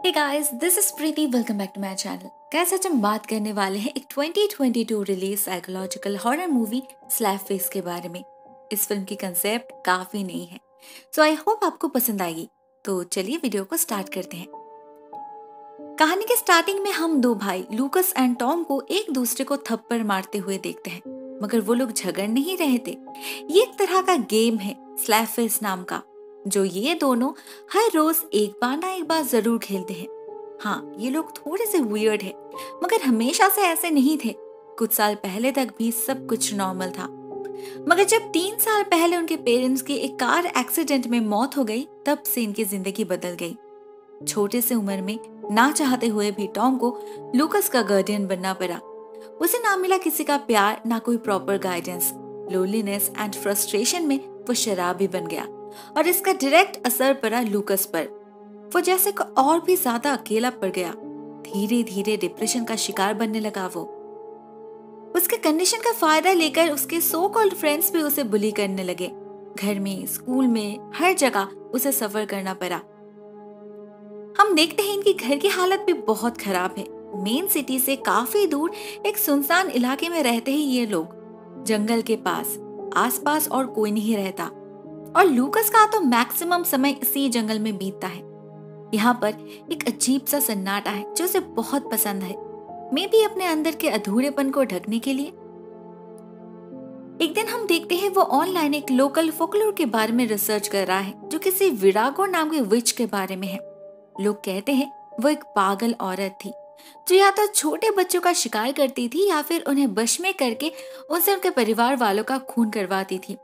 Hey guys, this is Preeti. Welcome back to my channel. Guys, आज हम बात करने वाले हैं एक 2022 release psychological horror movie slap face के बारे में। इस फिल्म की कंसेप्ट काफी नई है, सो आई होप आपको पसंद आएगी। तो चलिए वीडियो को स्टार्ट करते हैं। कहानी के स्टार्टिंग में हम दो भाई लूकस एंड टॉम को एक दूसरे को थप्पड़ मारते हुए देखते हैं, मगर वो लोग झगड़ नहीं रहे थे। ये एक तरह का गेम है स्लैप फेस नाम का, जो ये दोनों हर रोज एक बार ना एक बार जरूर खेलते हैं। हाँ, ये लोग थोड़े से वियर्ड है, मगर हमेशा से ऐसे नहीं थे। कुछ साल पहले तक भी सब कुछ नॉर्मल था, मगर जब 3 साल पहले उनके पेरेंट्स की एक कार एक्सीडेंट में मौत हो गई, तब से इनकी जिंदगी बदल गई। छोटे से उम्र में ना चाहते हुए भी टॉम को लूकस का गार्डियन बनना पड़ा। उसे ना मिला किसी का प्यार, ना कोई proper guidance. Loneliness and frustration में वो शराबी बन गया, और इसका डायरेक्ट असर पड़ा लूकस पर। वो जैसे को और भी ज्यादा अकेला पड़ गया। धीरे धीरे डिप्रेशन का शिकार बनने लगा वो। उसके कंडीशन का फायदा लेकर उसके सो कॉल्ड फ्रेंड्स भी उसे बुली करने लगे। घर में, स्कूल में, हर जगह उसे सफर करना पड़ा। हम देखते हैं इनकी घर की हालत भी बहुत खराब है। मेन सिटी से काफी दूर एक सुनसान इलाके में रहते हैं ये लोग, जंगल के पास। आसपास और कोई नहीं रहता, और लूकस का तो मैक्सिमम समय इसी जंगल में बीतता है। यहाँ पर एक अजीब सा सन्नाटा है जो उसे बहुत पसंद है, मे बी अपने अंदर के अधूरेपन को ढकने के लिए। एक दिन हम देखते हैं वो ऑनलाइन एक लोकल फोकलोर के बारे में रिसर्च कर रहा है, जो किसी विरागो नाम के विच के बारे में है। लोग कहते हैं वो एक पागल औरत थी, जो या तो छोटे बच्चों का शिकार करती थी या फिर उन्हें वश में करके उनसे उनके परिवार वालों का खून करवाती थी।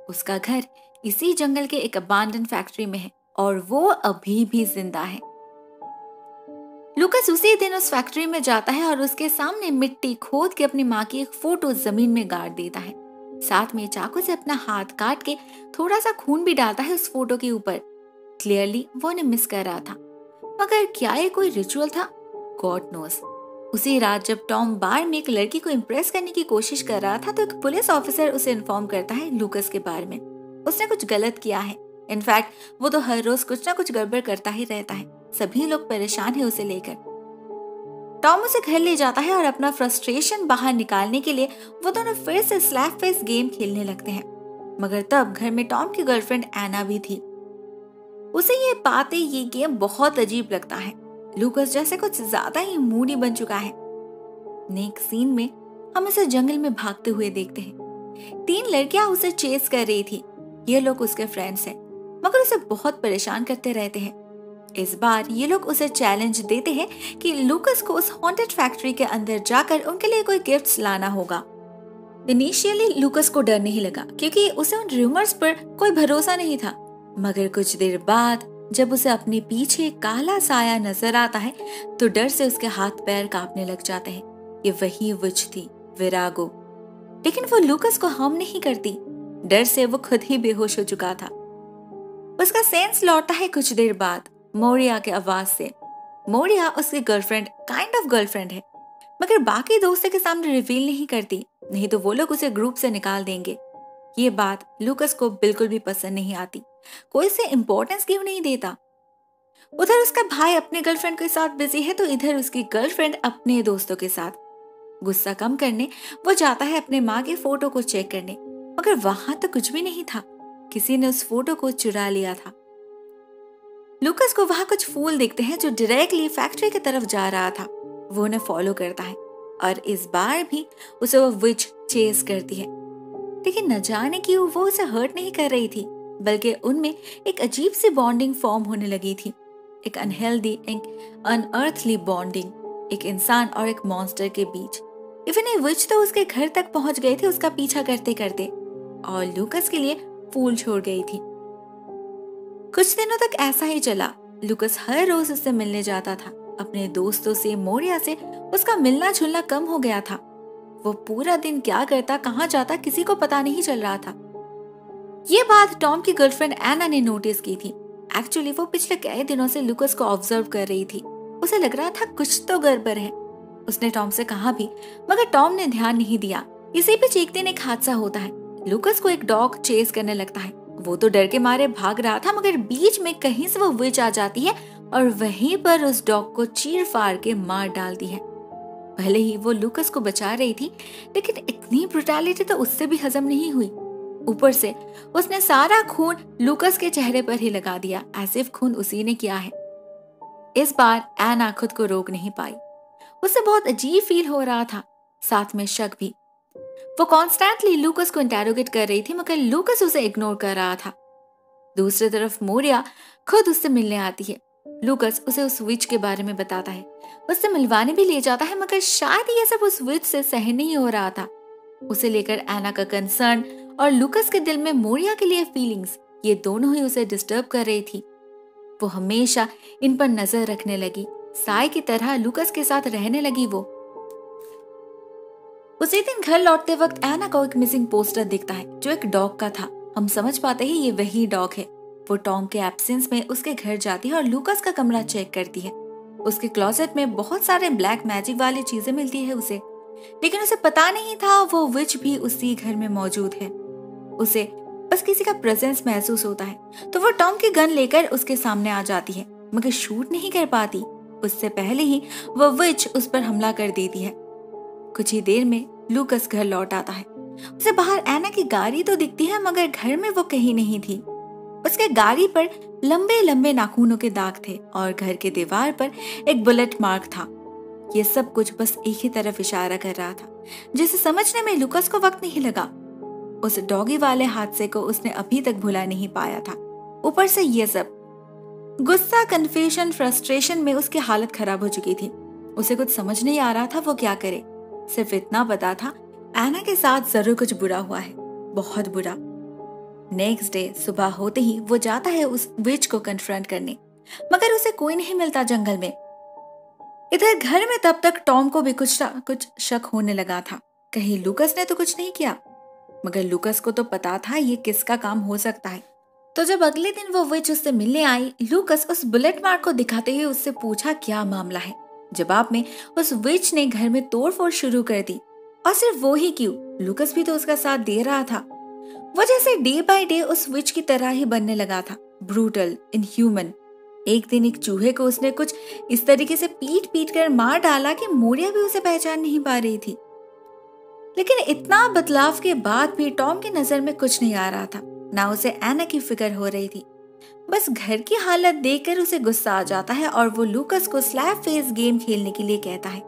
उसका घर इसी जंगल के एक अबांडन फैक्ट्री में है, और वो अभी भी जिंदा है। लूकस उसी दिन उस फैक्ट्री में जाता है और उसके सामने मिट्टी खोद के अपनी माँ की एक फोटो जमीन में गाड़ देता है। साथ में चाकू से अपना हाथ काट के थोड़ा सा खून भी डालता है उस फोटो के ऊपर। क्लियरली वो उन्हें मिस कर रहा था, मगर क्या ये कोई रिचुअल था? God knows. उसी रात जब टॉम बार में एक लड़की को इम्प्रेस करने की कोशिश कर रहा था, तो एक पुलिस ऑफिसर उसे इन्फॉर्म करता है लूकस के बारे में। उसने कुछ गलत किया है। इनफैक्ट वो तो हर रोज कुछ ना कुछ गड़बड़ करता ही रहता है। सभी लोग परेशान है उसे लेकर। टॉम उसे घर ले जाता है और अपना फ्रस्ट्रेशन बाहर निकालने के लिए वो दोनों फिर से स्लैप फेस गेम खेलने लगते हैं। मगर तब घर में टॉम की गर्लफ्रेंड एना भी थी। उसे ये पाते ये गेम बहुत अजीब लगता है। लूकस जैसे कुछ ज्यादा ही मूडी बन चुका है। नेक्स्ट सीन में हम उसे जंगल में भागते हुए देखते हैं। 3 लड़कियां उसे चेस कर रही थी। ये लोग उसके फ्रेंड्स हैं, मगर उसे बहुत परेशान करते रहते हैं। इस बार ये लोग उसे चैलेंज देते हैं कि लूकस को उस हॉन्टेड फैक्ट्री के अंदर जाकर उनके लिए कोई गिफ्ट्स लाना होगा। इनिशियली लूकस को डर नहीं लगा, क्योंकि उसे उन रूमर्स पर कोई भरोसा नहीं था। मगर कुछ देर बाद जब उसे अपने पीछे काला साया नजर आता है, तो डर से उसके हाथ पैर कांपने लग जाते हैं। ये वही विच थी, विरागो। लेकिन वो लूकस को हार्म नहीं करती। डर से वो खुद ही बेहोश हो चुका था। उसका सेंस लौटता है कुछ देर बाद मोरिया के आवाज से। मोरिया उसकी गर्लफ्रेंड, काइंड ऑफ गर्लफ्रेंड है, मगर बाकी दोस्तों के सामने रिवील नहीं करती, नहीं तो वो लोग उसे ग्रुप से निकाल देंगे। ये बात लूकस को बिल्कुल भी पसंद नहीं आती। कोई से इम्पोर्टेंस क्यों नहीं देता। उधर उसका भाई अपने गर्लफ्रेंड के साथ बिजी है, तो इधर उसकी गर्लफ्रेंड अपने दोस्तों के साथ। गुस्सा कम करने वो जाता है अपने माँ के फोटो को चेक करने, मगर वहां तो कुछ भी नहीं था। किसी ने उस फोटो को चुरा लिया था। लूकस को वहां कुछ फूल दिखते हैं जो डायरेक्टली फैक्ट्री की तरफ जा रहा था। वो उन्हें फॉलो करता है, और इस बार भी उसे वो विच चेस करती है। लेकिन न जाने क्यों वो उसे हर्ट नहीं कर रही थी, बल्कि उनमें एक अजीब सी बॉन्डिंग फॉर्म होने लगी थी। एक अनहेल्दी, एक अनअर्थली बॉन्डिंग, एक इंसान और एक मॉन्स्टर के बीच। इवन ये विच तो उसके घर तक पहुंच गए थे उसका पीछा करते करते, और लूकस के लिए फूल छोड़ गई थी। कुछ दिनों तक ऐसा ही चला। लूकस हर रोज उससे मिलने जाता था। अपने दोस्तों से, मोरिया से उसका मिलना जुलना कम हो गया था। वो पूरा दिन क्या करता, कहाँ जाता, किसी को पता नहीं चल रहा था। ये बात टॉम की गर्लफ्रेंड एना ने नोटिस की थी। एक्चुअली वो पिछले कई दिनों से लूकस को ऑब्जर्व कर रही थी। उसे लग रहा था कुछ तो गड़बड़ है। उसने टॉम से कहा भी, मगर टॉम ने ध्यान नहीं दिया। इसी बीच एक दिन एक हादसा होता है। लूकस को एक डॉग चेस करने लगता है। वो तो डर के मारे भाग रहा था, मगर बीच में कहीं से वो विच आ जाती है और वहीं पर उस डॉग को चीर फाड़ के मार डालती है। भले ही वो लूकस को बचा रही थी, लेकिन इतनी ब्रुटैलिटी तो उससे भी हजम नहीं हुई। ऊपर से उसने सारा खून लूकस के चेहरे पर ही लगा दिया, एज़ इफ खून उसी ने किया है। इस बार एना खुद को रोक नहीं पाई। उसे बहुत अजीब फील हो रहा था, साथ में शक भी। वो कॉन्स्टेंटली लूकस को इंटेरोगेट कर रही थी, मगर लूकस उसे इग्नोर कर रहा था। दूसरी तरफ मोरिया खुद उससे मिलने आती है। लूकस उसे उस विच के बारे में बताता है, उससे मिलवाने भी ले जाता है, मगर शायद ये सब उस विच से सहन नहीं हो रहा था। उसे लेकर एना का कंसर्न और लूकस के दिल में मोरिया के लिए फीलिंग्स, ये दोनों ही उसे डिस्टर्ब कर रही थी। वो हमेशा इन पर नजर रखने लगी, साय की तरह लूकस के साथ रहने लगी। वो उसी दिन घर लौटते वक्त एना को एक मिसिंग पोस्टर दिखता है जो एक डॉग का था। हम समझ पाते हैं ये वही डॉग है। वो टॉम के एब्सेंस में उसके घर जाती है और लूकस का कमरा चेक करती है। उसके क्लोजेट में बहुत सारे ब्लैक मैजिक वाली चीजें मिलती है उसे, लेकिन उसे पता नहीं था वो विच भी उसी घर में मौजूद है। उसे बस किसी का प्रेजेंस महसूस होता है, तो वो टॉम की गन लेकर उसके सामने आ जाती है, मगर शूट नहीं कर पाती। उससे पहले ही वो विच उस पर हमला कर देती है। कुछ ही देर में लूकस घर लौट आता है। उसे बाहर एना की गाड़ी तो दिखती है, मगर घर में वो कहीं नहीं थी। उसके गाड़ी पर लंबे लंबे नाखूनों के दाग थे और घर के दीवार पर एक बुलेट मार्क था। ये सब कुछ बस एक ही तरफ इशारा कर रहा था, जिसे समझने में लूकस को वक्त नहीं लगा। उस डॉगी वाले हादसे को उसने अभी तक भुला नहीं पाया था। ऊपर से ये सब गुस्सा, कंफ्यूजन, फ्रस्ट्रेशन में उसकी हालत खराब हो चुकी थी। उसे कुछ समझ नहीं आ रहा था वो क्या करे। सिर्फ इतना पता था एना के साथ जरूर कुछ बुरा हुआ है, बहुत बुरा। नेक्स्ट डे सुबह होते ही वो जाता है उस विच को कन्फ्रंट करने, मगर उसे कोई नहीं मिलता जंगल में। इधर घर में तब तक टॉम को भी कुछ शक होने लगा था, कहीं लूकस ने तो कुछ नहीं किया। मगर लूकस को तो पता था ये किसका काम हो सकता है। तो जब अगले दिन वो विच उससे मिलने आई, लूकस उस बुलेट मार्क को दिखाते हुए उससे पूछा क्या मामला है। जवाब में उस विच ने घर में तोड़फोड़ शुरू कर दी। और सिर्फ वो ही क्यों, लूकस भी तो उसका साथ दे रहा था। वो जैसे डे बाय डे उस विच की तरह ही बनने लगा था, ब्रूटल, इनह्यूमन। एक दिन एक चूहे को उसने कुछ इस तरीके से पीट पीट कर मार डाला कि मोरिया भी उसे पहचान नहीं पा रही थी। लेकिन इतना बदलाव के बाद भी टॉम की नजर में कुछ नहीं आ रहा था, ना उसे एना की फिक्र हो रही थी। बस घर की हालत देखकर उसे गुस्सा आ जाता है और वो लूकस को स्लैप फेस गेम खेलने के लिए कहता है।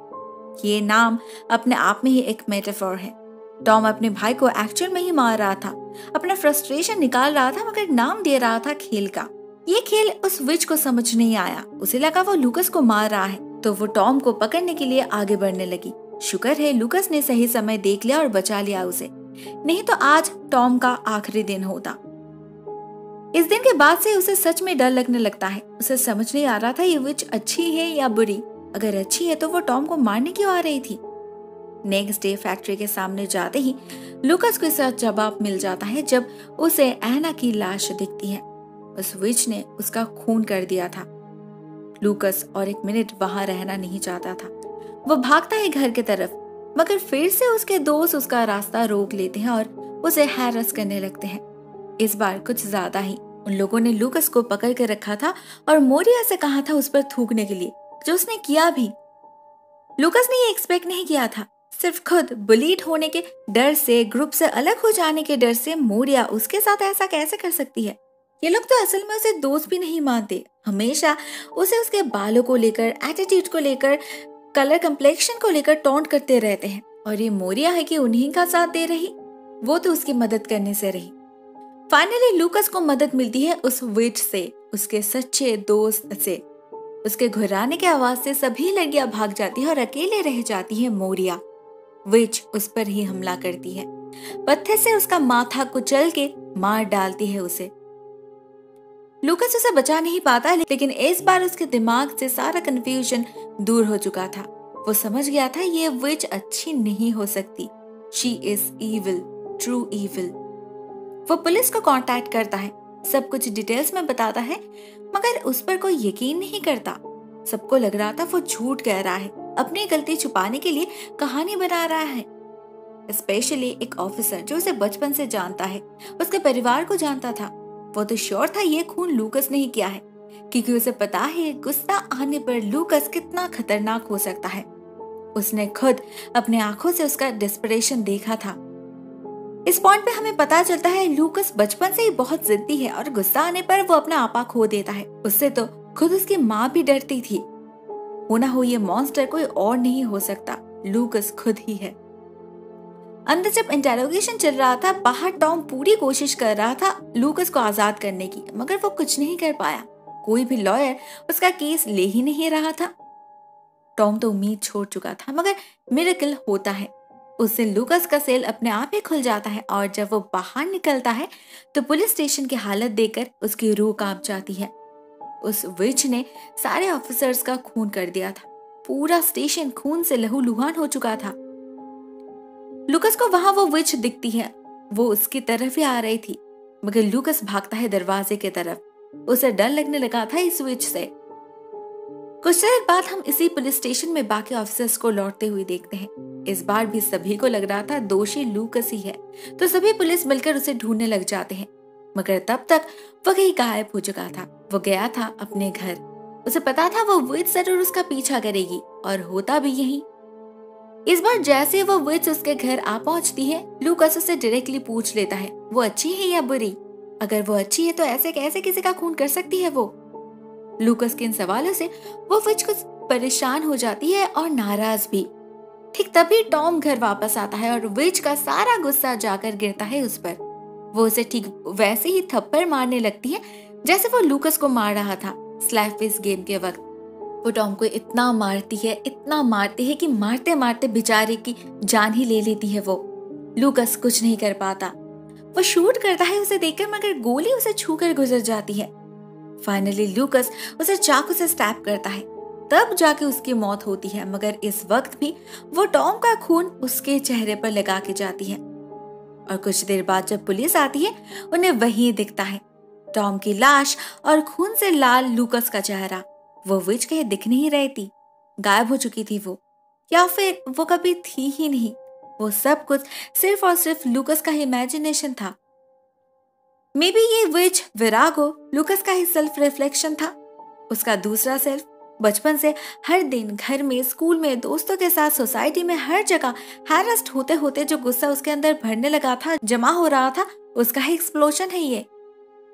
ये नाम अपने आप में ही एक मेटाफोर है। टॉम अपने भाई को एक्चुअल में ही मार रहा था, अपना फ्रस्ट्रेशन निकाल रहा था, मगर नाम दे रहा था खेल का। ये खेल उस विच को समझ नहीं आया। उसे लगा वो लूकस को मार रहा है, तो वो टॉम को पकड़ने के लिए आगे बढ़ने लगी। शुक्र है लूकस ने सही समय देख लिया और बचा लिया उसे, नहीं तो आज टॉम का आखिरी दिन होता। इस दिन के बाद से उसे सच में डर लगने लगता है। उसे समझ नहीं आ रहा था ये विच अच्छी है या बुरी। अगर अच्छी है तो वो टॉम को मारने क्यों आ रही थी। नेक्स्ट डे फैक्ट्री के सामने जाते ही लूकस को इसका जवाब मिल जाता है जब उसे एना की लाश दिखती है। उस विच ने उसका खून कर दिया था। लूकस और एक मिनट वहां रहना नहीं चाहता था। वो भागता है घर की तरफ, मगर फिर से उसके दोस्त उसका रास्ता रोक लेते हैं और उसे हैरस करने लगते हैं। इस बार कुछ ज्यादा ही। उन लोगों ने लूकस को पकड़ कर रखा था और मोरिया से कहा था उस पर थूकने के लिए, जो उसने किया भी। लूकस ने ये एक्सपेक्ट नहीं किया था। सिर्फ खुद बुलीड होने के डर से, ग्रुप से अलग हो जाने के डर से मोरिया उसके साथ ऐसा कैसे कर सकती है। ये लोग तो असल में उसे दोस्त भी नहीं मानते। हमेशा उसे उसके बालों को लेकर, एटीट्यूड को लेकर, कलर कंप्लेक्शन को लेकर टॉन्ट करते रहते हैं। और ये मोरिया है कि उन्हीं का साथ दे रही, वो तो उसकी मदद करने से रही। फाइनली लूकस को मदद मिलती है उस विच से, उसके सच्चे दोस्त से। उसके घुराने के आवाज से सभी लड़कियां भाग जाती है और अकेले रह जाती है मोरिया। विच उस पर ही हमला करती है, पत्थर से उसका माथा कुचल के मार डालती है उसे। लूकस उसे बचा नहीं पाता, लेकिन इस बार उसके दिमाग से सारा कंफ्यूजन दूर हो चुका था। वो समझ गया था ये विच अच्छी नहीं हो सकती। She is evil, true evil. वो पुलिस को कांटेक्ट करता है, सब कुछ डिटेल्स में बताता है, मगर उस पर कोई यकीन नहीं करता। सबको लग रहा था वो झूठ कह रहा है, अपनी गलती छुपाने के लिए कहानी बना रहा है। स्पेशली एक ऑफिसर जो उसे बचपन से जानता है, उसके परिवार को जानता था। वो तो श्योर था ये खून लूकस ने ही किया है, क्योंकि उसे पता है गुस्सा आने पर लूकस कितना खतरनाक हो सकता है। उसने खुद अपने आंखों से उसका डिस्परेशन देखा था। इस पॉइंट पे हमें पता चलता है लूकस बचपन से ही बहुत जिद्दी है और गुस्सा आने पर वो अपना आपा खो देता है। उससे तो खुद उसकी माँ भी डरती थी। हो ना हो ये मॉन्स्टर कोई और नहीं हो सकता, लूकस खुद ही है। अंदर जब इंटेरोगेशन चल रहा था, बाहर टॉम पूरी कोशिश कर रहा था लूकस को आजाद करने की, मगर वो कुछ नहीं कर पाया। कोई भी लॉयर उसका केस ले ही नहीं रहा था। टॉम तो उम्मीद छोड़ चुका था, मगर मिरेकल होता है। उस दिन लूकस का सेल अपने आप ही खुल जाता है और जब वो बाहर निकलता है तो पुलिस स्टेशन की हालत देखकर उसकी रूह कांप जाती है। उस विच ने सारे ऑफिसर्स का खून कर दिया था। पूरा स्टेशन खून से लहूलुहान हो चुका था। लूकस को वहां वो विच दिखती है। वो उसकी तरफ ही आ रही थी, मगर लूकस भागता है दरवाजे की तरफ। उसे डर लगने लगा था इस विच से। कुछ देर बाद हम इसी पुलिस स्टेशन में बाकी ऑफिसर्स को लौटते हुए देखते हैं। इस बार भी सभी को लग रहा था दोषी लूकस ही है, तो सभी पुलिस मिलकर उसे ढूंढने लग जाते हैं। मगर तब तक वो कहीं गायब हो चुका था। वो गया था अपने घर। उसे पता था वो विच जरूर उसका पीछा करेगी, और होता भी यही। इस बार जैसे वो विच उसके घर आ पहुंचती है, लूकस उसे डायरेक्टली पूछ लेता है वो अच्छी है या बुरी। अगर वो अच्छी है तो ऐसे कैसे किसी का खून कर सकती है वो। लूकस के इन सवालों से वो विच कुछ परेशान हो जाती है और नाराज भी। ठीक तभी टॉम घर वापस आता है और विच का सारा गुस्सा जाकर गिरता है उस पर। वो उसे ठीक वैसे ही थप्पड़ मारने लगती है जैसे वो लूकस को मार रहा था स्लैपफिस्ट गेम के वक्त। वो टॉम को इतना मारती है कि मारते मारते बेचारे की जान ही ले लेती है वो। लूकस कुछ नहीं कर पाता। वो शूट करता है उसे देखकर, मगर गोली उसे छूकर गुजर जाती है। फाइनली लूकस उसे चाकू से स्टैब करता है, तब जाके उसकी मौत होती है। मगर इस वक्त भी वो टॉम का खून उसके चेहरे पर लगा के जाती है। और कुछ देर बाद जब पुलिस आती है, उन्हें वही दिखता है टॉम की लाश और खून से लाल लूकस का चेहरा। वो विच कहीं दिख नहीं रही थी, गायब हो चुकी थी वो, या फिर वो कभी थी ही नहीं। वो सब कुछ सिर्फ और सिर्फ लूकस का इमेजिनेशन था। मे बी ये विच विरागो लूकस का ही सेल्फ रिफ्लेक्शन था, उसका दूसरा सेल्फ। बचपन से हर दिन घर में, स्कूल में, दोस्तों के साथ, सोसाइटी में, हर जगह हैरेस्ट होते होते जो गुस्सा उसके अंदर भरने लगा था, जमा हो रहा था, उसका ही एक्सप्लोजन है ये।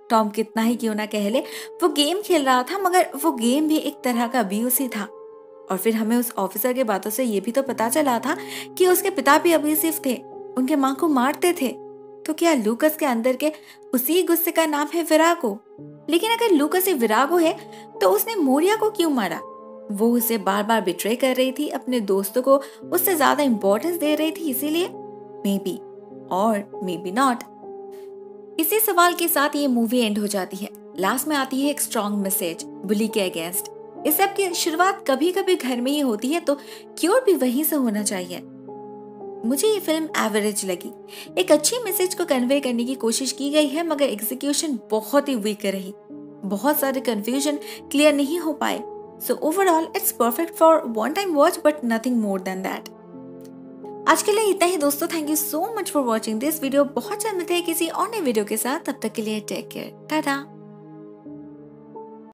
टॉम कितना ही क्यों ना कह ले, वो गेम खेल रहा था, मगर वो गेम भी एक तरह का अब्यूज ही था। और फिर हमें उस ऑफिसर के बातों से ये भी तो पता चला था कि उसके पिता भी अब्यूसिव थे, उनके माँ को मारते थे। तो क्या लूकस के अंदर के उसी गुस्से का नाम है विरागो? लेकिन अगर लूकस ही विरागो है तो उसने मोरिया को क्यों मारा? वो उसे बार बार बिट्रे कर रही थी, अपने दोस्तों को उससे ज्यादा इंपॉर्टेंस दे रही थी, इसीलिए मे बी और मे बी नॉट। इसी सवाल के साथ ये मूवी एंड हो जाती है। लास्ट में आती है एक स्ट्रॉन्ग मैसेज बुली के अगेंस्ट। इस सब की शुरुआत कभी कभी घर में ही होती है, तो क्योर भी वहीं से होना चाहिए। मुझे ये फिल्म एवरेज लगी। एक अच्छी मैसेज को कन्वे करने की कोशिश की गई है, मगर एग्जीक्यूशन बहुत ही वीक रही। बहुत सारे कंफ्यूजन क्लियर नहीं हो पाए। So overall it's perfect for one time watch, but nothing more than that. आज के लिए इतना ही दोस्तों। Thank you so much for watching this video. बहुत जल्द मिलते हैं किसी और नए वीडियो के साथ। तब तक के लिए टेक केयर, टाटा।